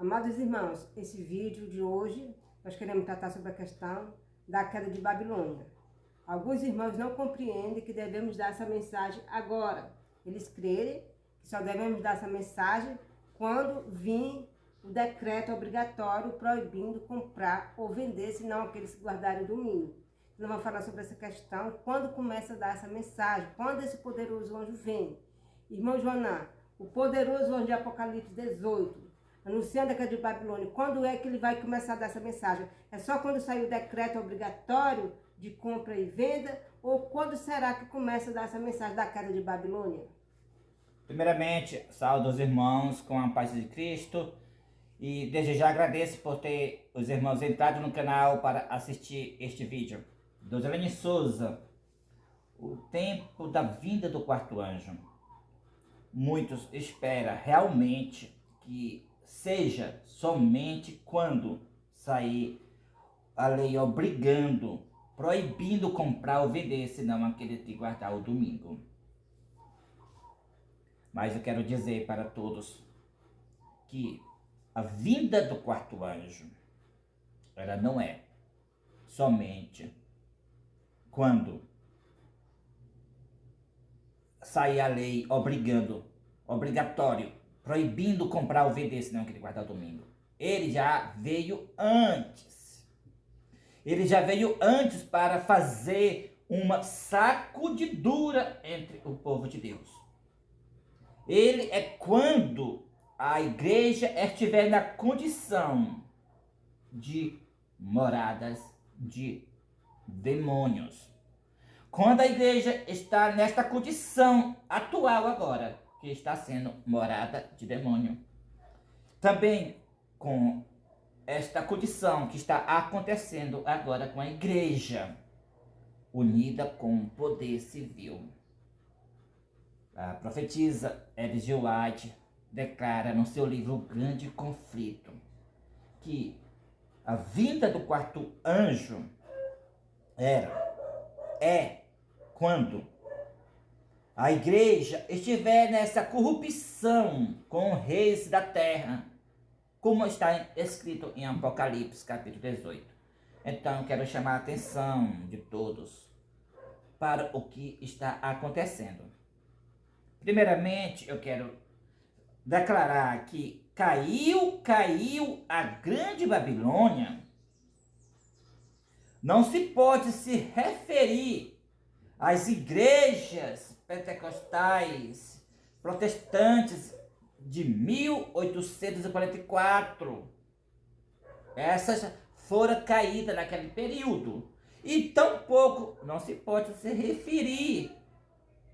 Amados irmãos, esse vídeo de hoje, nós queremos tratar sobre a questão da queda de Babilônia. Alguns irmãos não compreendem que devemos dar essa mensagem agora. Eles creem que só devemos dar essa mensagem quando vir o decreto obrigatório proibindo comprar ou vender, senão aqueles que guardarem o domingo. Nós vamos falar sobre essa questão, quando começa a dar essa mensagem, quando esse poderoso anjo vem. Irmão Joná, o poderoso anjo de Apocalipse 18, anunciando a queda de Babilônia, quando é que ele vai começar a dar essa mensagem? É só quando sair o decreto obrigatório de compra e venda? Ou quando será que começa a dar essa mensagem da queda de Babilônia? Primeiramente, saúdo os irmãos com a paz de Cristo e desde já agradeço por ter os irmãos entrado no canal para assistir este vídeo. Dozelene Souza, o tempo da vinda do quarto anjo. Muitos esperam realmente que seja somente quando sair a lei obrigando, proibindo comprar ou vender, senão aquele de guardar o domingo. Mas eu quero dizer para todos que a vinda do quarto anjo, ela não é somente quando sair a lei obrigatório, proibindo comprar ou vender, senão aquele guardar o domingo. Ele já veio antes. Ele já veio antes para fazer uma sacudidura entre o povo de Deus. Ele é quando a igreja estiver na condição de moradas de demônios. Quando a igreja está nesta condição atual agora, que está sendo morada de demônio. Também com esta condição que está acontecendo agora com a igreja, unida com o poder civil. A profetisa Ellen G. White declara no seu livro O Grande Conflito que a vinda do quarto anjo é quando a igreja estiver nessa corrupção com os reis da terra, como está escrito em Apocalipse capítulo 18. Então eu quero chamar a atenção de todos para o que está acontecendo. Primeiramente, eu quero declarar que caiu a grande Babilônia. Não se pode se referir às igrejas pentecostais, protestantes de 1844. Essas foram caídas naquele período. E tampouco não se pode se referir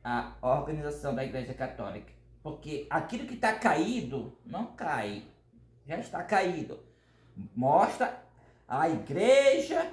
a organização da Igreja Católica, porque aquilo que está caído não cai, já está caído. Mostra a igreja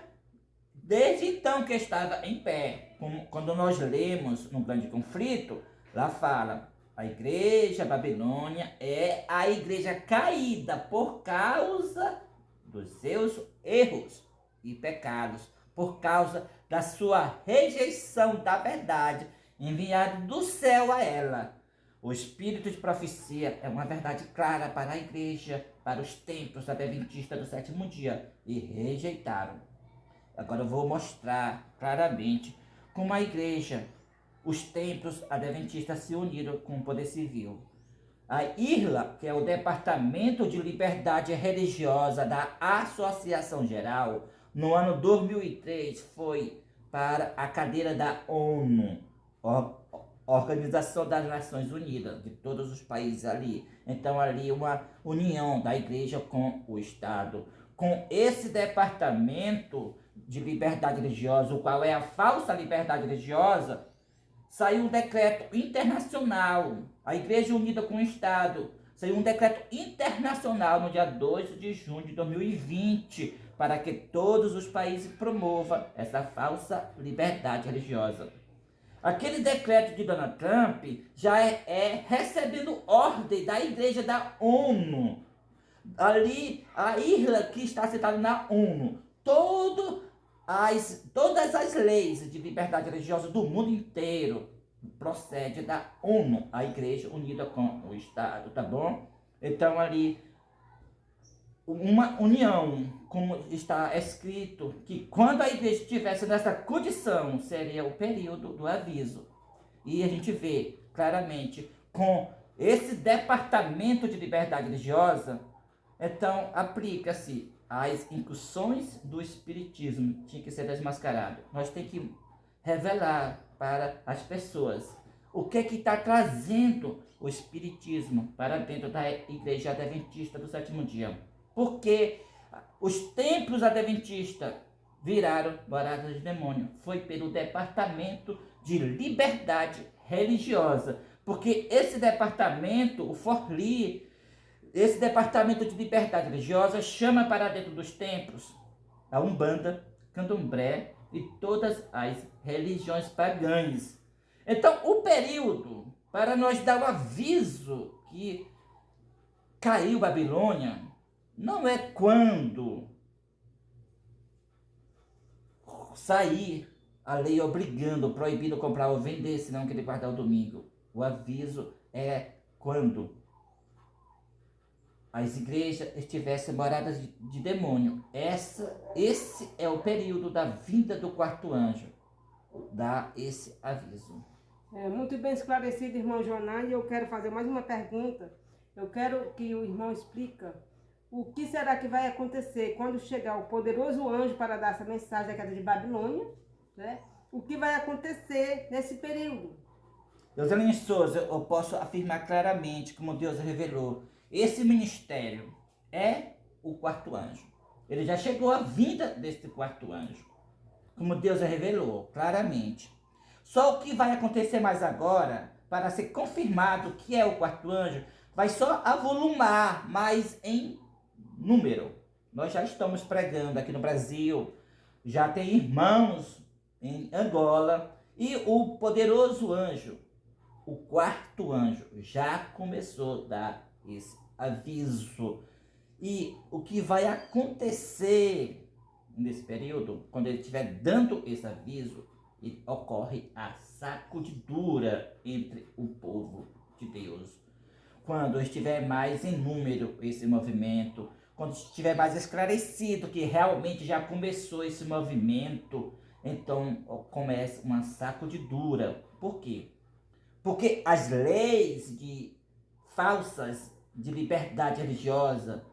desde então que estava em pé. Quando nós lemos no Grande Conflito, lá fala: a igreja Babilônia é a igreja caída por causa dos seus erros e pecados, por causa da sua rejeição da verdade enviado do céu a ela. O espírito de profecia é uma verdade clara para a igreja, para os templos adventistas do sétimo dia, e rejeitaram. Agora eu vou mostrar claramente como a igreja, os templos adventistas se uniram com o poder civil. A IRLA, que é o Departamento de Liberdade Religiosa da Associação Geral, no ano 2003 foi para a cadeira da ONU, Organização das Nações Unidas, de todos os países ali. Então ali uma união da igreja com o Estado. Com esse departamento de liberdade religiosa, o qual é a falsa liberdade religiosa, saiu um decreto internacional, a Igreja Unida com o Estado, saiu um decreto internacional no dia 2 de junho de 2020, para que todos os países promovam essa falsa liberdade religiosa. Aquele decreto de Donald Trump já é recebendo ordem da Igreja da ONU. Ali, a IRLA que está citada na ONU, todas as leis de liberdade religiosa do mundo inteiro procede da ONU, a Igreja Unida com o Estado, tá bom? Então ali uma união, como está escrito, que quando a igreja estivesse nessa condição, seria o período do aviso. E a gente vê claramente com esse departamento de liberdade religiosa, então aplica-se as incursões do espiritismo, tinha que ser desmascarado. Nós temos que revelar para as pessoas o que está trazendo o espiritismo para dentro da igreja adventista do sétimo dia. Porque os templos adventistas viraram morada de demônio. Foi pelo departamento de liberdade religiosa. Porque esse departamento, o Forli, esse departamento de liberdade religiosa chama para dentro dos templos a Umbanda, Candomblé e todas as religiões pagãs. Então, o período para nós dar o aviso que caiu Babilônia não é quando sair a lei obrigando, proibindo comprar ou vender, senão que ele guardar o domingo. O aviso é quando as igrejas estivessem moradas de demônio. Esse é o período da vinda do quarto anjo. Dá esse aviso. Muito bem esclarecido, irmão Joná, e eu quero fazer mais uma pergunta. Eu quero que o irmão explique o que será que vai acontecer quando chegar o poderoso anjo para dar essa mensagem da queda de Babilônia, né? O que vai acontecer nesse período? Joselene Souza, eu posso afirmar claramente, como Deus revelou, esse ministério é o quarto anjo. Ele já chegou à vinda desse quarto anjo, como Deus revelou claramente. Só o que vai acontecer mais agora, para ser confirmado que é o quarto anjo, vai só avolumar mais em número. Nós já estamos pregando aqui no Brasil, já tem irmãos em Angola, e o poderoso anjo, o quarto anjo, já começou a dar esse aviso. E o que vai acontecer nesse período, quando ele estiver dando esse aviso, ocorre a sacudidura entre o povo de Deus. Quando estiver mais em número esse movimento, quando estiver mais esclarecido que realmente já começou esse movimento, então começa uma sacudidura. Por quê? Porque as leis falsas de liberdade religiosa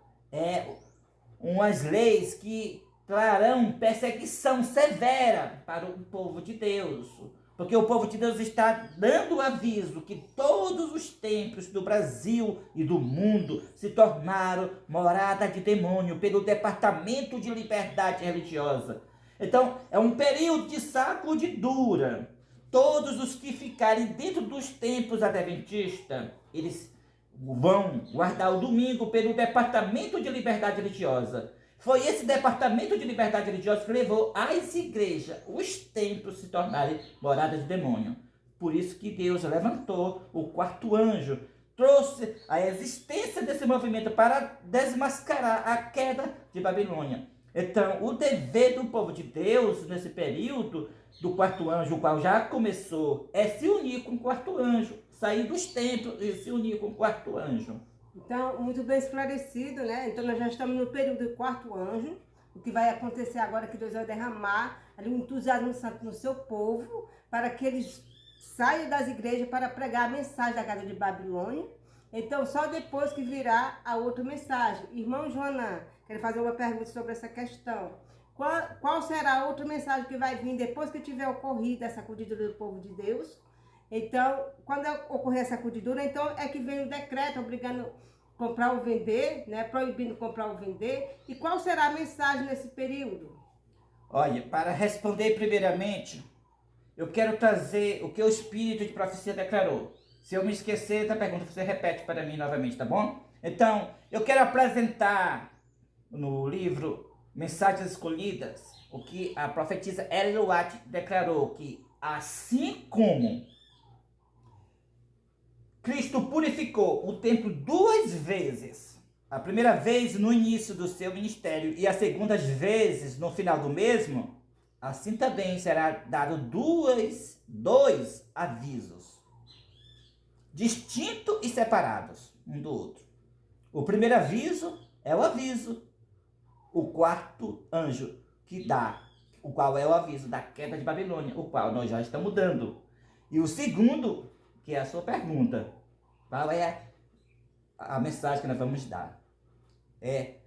umas leis que trarão perseguição severa para o povo de Deus. Porque o povo de Deus está dando aviso que todos os templos do Brasil e do mundo se tornaram morada de demônio pelo Departamento de Liberdade Religiosa. Então, é um período de sacudidura. Todos os que ficarem dentro dos templos adventistas, eles vão guardar o domingo pelo Departamento de Liberdade Religiosa. Foi esse Departamento de Liberdade Religiosa que levou as igrejas, os templos, se tornarem morada de demônio. Por isso que Deus levantou o quarto anjo, trouxe a existência desse movimento para desmascarar a queda de Babilônia. Então, o dever do povo de Deus nesse período do quarto anjo, o qual já começou, é se unir com o quarto anjo, sair dos templos e se unir com o quarto anjo. Então, muito bem esclarecido, né? Então, nós já estamos no período do quarto anjo. O que vai acontecer agora é que Deus vai derramar ali um entusiasmo santo no seu povo, para que eles saiam das igrejas para pregar a mensagem da queda de Babilônia. Então, só depois que virá a outra mensagem. Irmão Joanã, quero fazer uma pergunta sobre essa questão. Qual será a outra mensagem que vai vir depois que tiver ocorrido essa sacudidura do povo de Deus? Então, quando ocorrer essa sacudidura, então é que vem o decreto obrigando comprar ou vender, né? Proibindo comprar ou vender. E qual será a mensagem nesse período? Olha, para responder primeiramente, eu quero trazer o que o Espírito de Profecia declarou. Se eu me esquecer da pergunta, você repete para mim novamente, tá bom? Então, eu quero apresentar no livro Mensagens Escolhidas o que a profetisa Ellen White declarou, que assim como Cristo purificou o templo 2 vezes, a primeira vez no início do seu ministério e a segunda vez no final do mesmo, assim também será dado dois avisos, distintos e separados um do outro. O primeiro aviso é o aviso. O quarto anjo que dá, o qual é o aviso da queda de Babilônia, o qual nós já estamos dando. E o segundo, que é a sua pergunta, qual é a mensagem que nós vamos dar? É: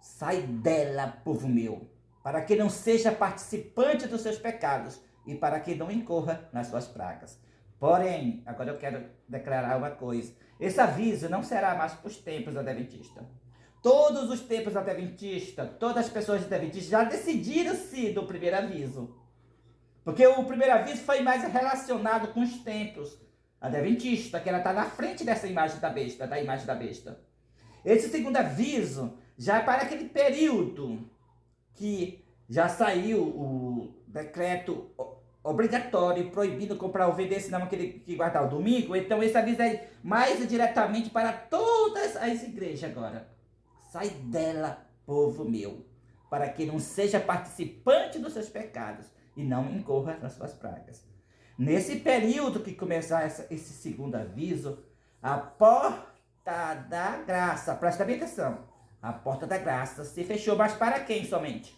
sai dela, povo meu, para que não seja participante dos seus pecados e para que não incorra nas suas pragas. Porém, agora eu quero declarar uma coisa: esse aviso não será mais para os templos adventistas. Todos os templos adventistas, todas as pessoas adventistas já decidiram-se do primeiro aviso. Porque o primeiro aviso foi mais relacionado com os templos adventistas, que ela está na frente dessa imagem da besta, da imagem da besta. Esse segundo aviso já é para aquele período que já saiu o decreto obrigatório, proibindo comprar ou vender, senão aquele que guardar o domingo. Então esse aviso é mais diretamente para todas as igrejas agora. Sai dela, povo meu, para que não seja participante dos seus pecados e não incorra nas suas pragas. Nesse período que começar esse segundo aviso, a porta da graça, presta bem atenção, a porta da graça se fechou, mas para quem somente?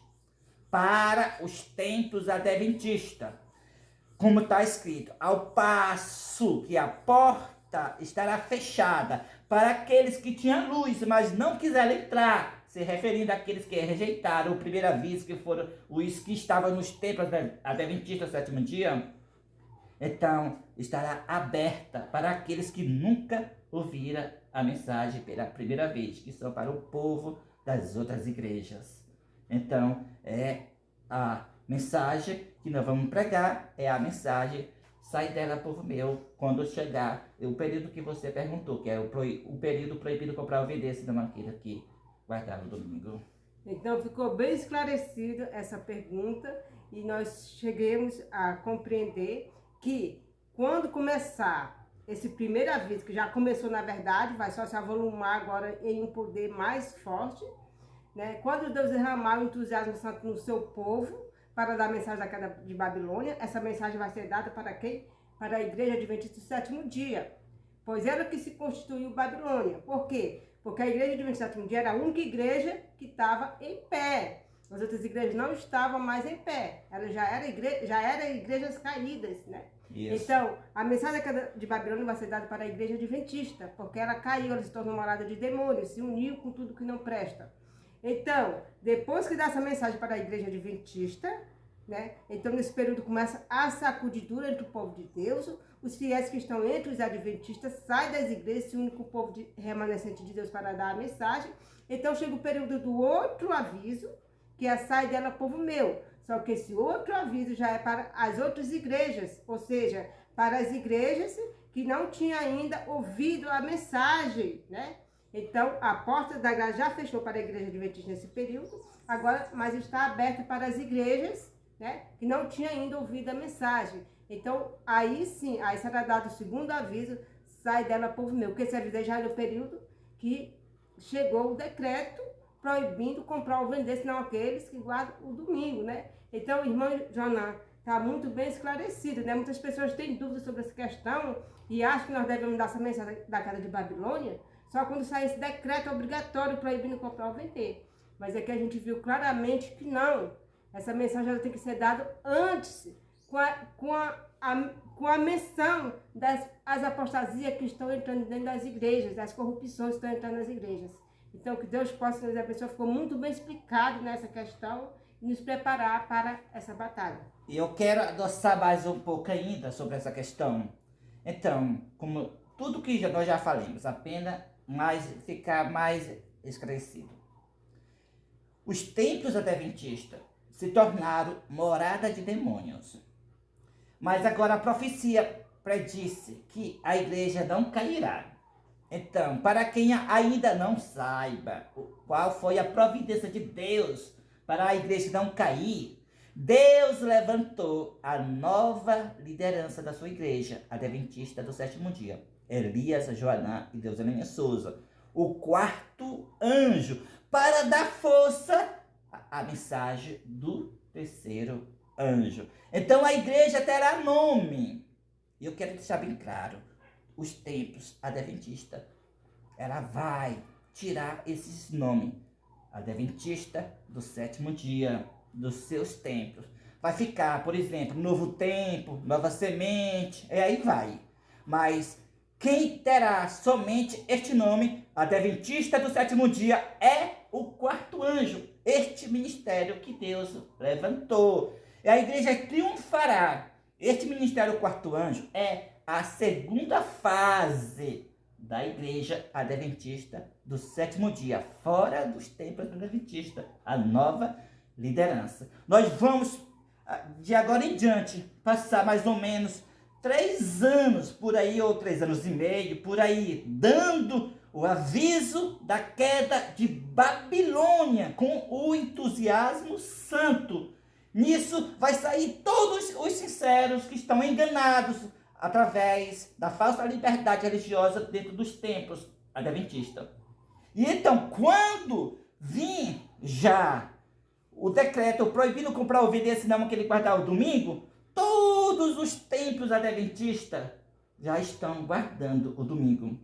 Para os templos adventistas. Como está escrito, ao passo que a porta estará fechada para aqueles que tinham luz, mas não quiseram entrar, se referindo àqueles que rejeitaram o primeiro aviso, que foram os que estavam nos templos adventistas do sétimo dia. Então, estará aberta para aqueles que nunca ouviram a mensagem pela primeira vez, que são para o povo das outras igrejas. Então, é a mensagem que nós vamos pregar, é a mensagem: sai dela, povo meu, quando chegar o período que você perguntou, que é o período proibido comprar ou vender, se não aquilo que guardar no domingo. Então ficou bem esclarecida essa pergunta e nós chegamos a compreender que quando começar esse primeiro aviso, que já começou na verdade, vai só se avolumar agora em um poder mais forte, né? Quando Deus derramar o entusiasmo santo no seu povo para dar a mensagem da queda de Babilônia, essa mensagem vai ser dada para quem? Para a igreja adventista do sétimo dia, pois ela que se constituiu Babilônia. Por quê? Porque a igreja adventista do sétimo dia era a única igreja que estava em pé. As outras igrejas não estavam mais em pé. Elas já eram igrejas caídas, né? Isso. Então, a mensagem da queda de Babilônia vai ser dada para a igreja adventista, porque ela caiu, ela se tornou morada de demônios, se uniu com tudo que não presta. Então, depois que dá essa mensagem para a igreja adventista, né? Então, nesse período começa a sacudidura entre o povo de Deus. Os fiéis que estão entre os adventistas saem das igrejas, se unem com o povo remanescente de Deus para dar a mensagem. Então, chega o período do outro aviso, que é: sai dela, povo meu. Só que esse outro aviso já é para as outras igrejas, ou seja, para as igrejas que não tinham ainda ouvido a mensagem, né? Então, a porta da graça já fechou para a igreja adventista nesse período, agora, mas está aberta para as igrejas, né, que não tinham ainda ouvido a mensagem. Então, aí sim, aí será dado o segundo aviso: sai dela, povo meu, porque esse aviso já é no período que chegou o decreto proibindo comprar ou vender, senão aqueles que guardam o domingo, né? Então, irmão Joná, está muito bem esclarecido, né? Muitas pessoas têm dúvidas sobre essa questão e acham que nós devemos dar essa mensagem da queda de Babilônia só quando sair esse decreto obrigatório proibindo comprar ou vender. Mas aqui a gente viu claramente que não. Essa mensagem ela tem que ser dada antes, com a menção das apostasias que estão entrando dentro das igrejas, das corrupções que estão entrando nas igrejas. Então, que Deus possa nos abençoar. Ficou muito bem explicado nessa questão e nos preparar para essa batalha. E eu quero adoçar mais um pouco ainda sobre essa questão. Então, como tudo que nós já falamos, apenas ficar mais esclarecido. Os templos adventistas se tornaram morada de demônios. Mas agora a profecia predisse que a igreja não cairá. Então, para quem ainda não saiba qual foi a providência de Deus para a igreja não cair, Deus levantou a nova liderança da sua igreja, adventista do sétimo dia: Elias, Joanã e Deus Helena Souza, o quarto anjo, para dar força à mensagem do terceiro anjo. Então a igreja terá nome. E eu quero deixar bem claro: os templos adventistas, ela vai tirar esses nomes. Adventista do sétimo dia, dos seus templos. Vai ficar, por exemplo, Novo Tempo, Nova Semente, aí vai. Mas quem terá somente este nome, Adventista do sétimo dia, é o quarto anjo. Este ministério que Deus levantou. E a igreja triunfará. Este ministério quarto anjo é a segunda fase da igreja adventista do sétimo dia, fora dos templos adventistas, a nova liderança. Nós vamos, de agora em diante, passar mais ou menos 3 anos, por aí, ou 3 anos e meio, por aí, dando o aviso da queda de Babilônia, com o entusiasmo santo. Nisso vai sair todos os sinceros que estão enganados através da falsa liberdade religiosa dentro dos templos adventistas. E então, quando vir já o decreto proibindo comprar ovelha, senão que ele guardar o domingo, todos os templos adventistas já estão guardando o domingo.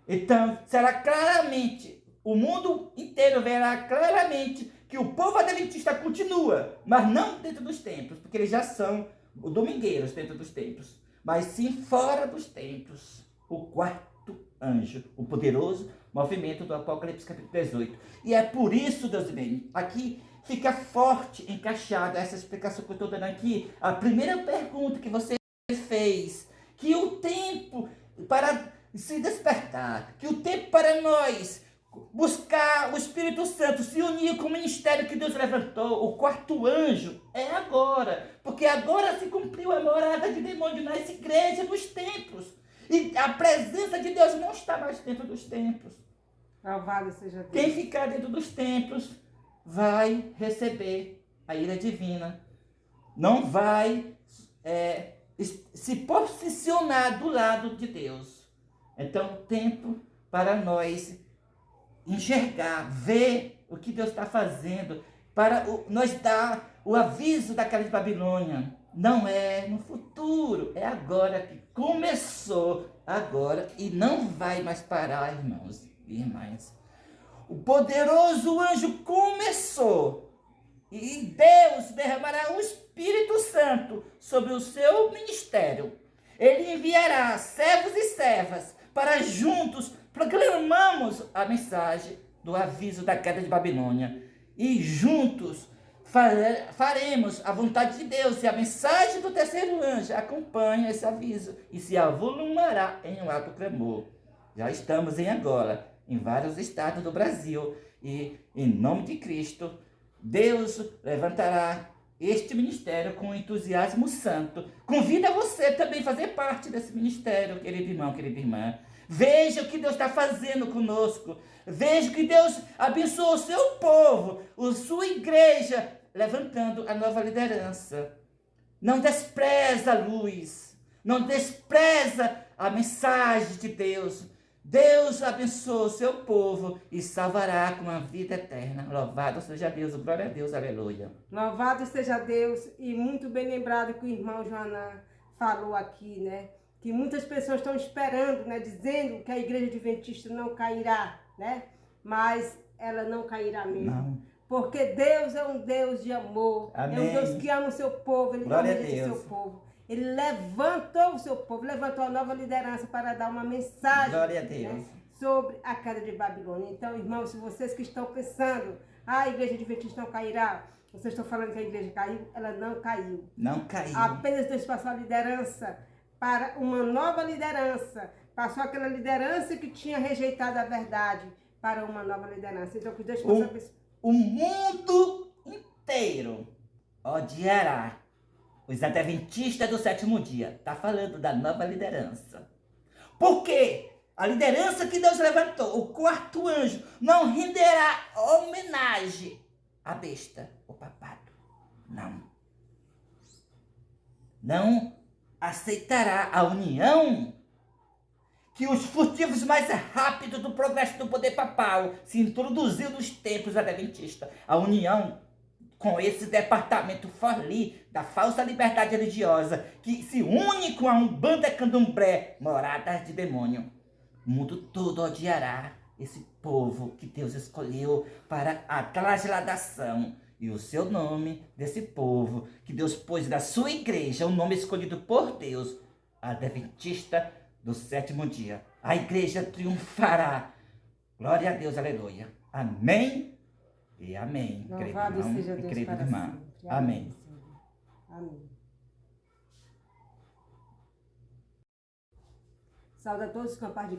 Então, será claramente, o mundo inteiro verá claramente que o povo adventista continua, mas não dentro dos templos, porque eles já são domingueiros dentro dos templos, mas sim fora dos templos. O quarto anjo, o poderoso movimento do Apocalipse capítulo 18. E é por isso, Deus bem, aqui fica forte, encaixada essa explicação que eu estou dando aqui. A primeira pergunta que você fez, que o tempo para se despertar, que o tempo para nós buscar o Espírito Santo, se unir com o ministério que Deus levantou, o quarto anjo, é agora. Porque agora se cumpriu a morada de demônio nas igrejas, nos templos. E a presença de Deus não está mais dentro dos templos. Louvado seja Deus. Quem ficar dentro dos templos vai receber a ira divina. Não vai se posicionar do lado de Deus. Então, tempo para nós enxergar, ver o que Deus está fazendo, para nós dar o aviso da queda de Babilônia. Não é no futuro, é agora que começou, agora, e não vai mais parar, irmãos e irmãs. O poderoso anjo começou, e Deus derramará o Espírito Santo sobre o seu ministério. Ele enviará servos e servas para juntos proclamamos a mensagem do aviso da queda de Babilônia. E juntos faremos a vontade de Deus. E a mensagem do terceiro anjo acompanha esse aviso e se avolumará em um alto clamor. Já estamos em Angola, em vários estados do Brasil. E em nome de Cristo, Deus levantará este ministério com entusiasmo santo. Convida você também a fazer parte desse ministério, querido irmão, querida irmã. Veja o que Deus está fazendo conosco. Veja que Deus abençoou o seu povo, a sua igreja, levantando a nova liderança. Não despreza a luz. Não despreza a mensagem de Deus. Deus abençoa o seu povo e salvará com a vida eterna. Louvado seja Deus, glória a Deus, aleluia. Louvado seja Deus, e muito bem lembrado que o irmão Joanã falou aqui, né? Que muitas pessoas estão esperando, né? Dizendo que a igreja adventista não cairá, né? Mas ela não cairá mesmo. Não. Porque Deus é um Deus de amor. Amém. É um Deus que ama o seu povo, Ele não rejeita o seu povo. Ele levantou o seu povo, levantou a nova liderança para dar uma mensagem, glória a Deus, né, sobre a queda de Babilônia. Então, irmãos, se vocês que estão pensando, a igreja adventista não cairá, vocês estão falando que a igreja caiu, ela não caiu. Não caiu. Apenas Deus passou a liderança para uma nova liderança. Passou aquela liderança que tinha rejeitado a verdade para uma nova liderança. Então, que Deus possa... O mundo inteiro odiará os adventistas do sétimo dia. Está falando da nova liderança. Por quê? A liderança que Deus levantou, o quarto anjo, não renderá homenagem à besta, o papado. Não. Não aceitará a união que os furtivos mais rápidos do progresso do poder papal se introduziu nos templos adventistas. A união com esse departamento forli da falsa liberdade religiosa que se une com a Umbanda Candomblé, moradas de demônio. O mundo todo odiará esse povo que Deus escolheu para a trasladação. E o seu nome desse povo, que Deus pôs na sua igreja, o nome escolhido por Deus, Adventista do sétimo dia. A igreja triunfará. Glória a Deus, aleluia. Amém e amém. Louvado seja E Deus querido para irmão. sempre. Amém. Senhor. Amém. Saúde a todos com a paz de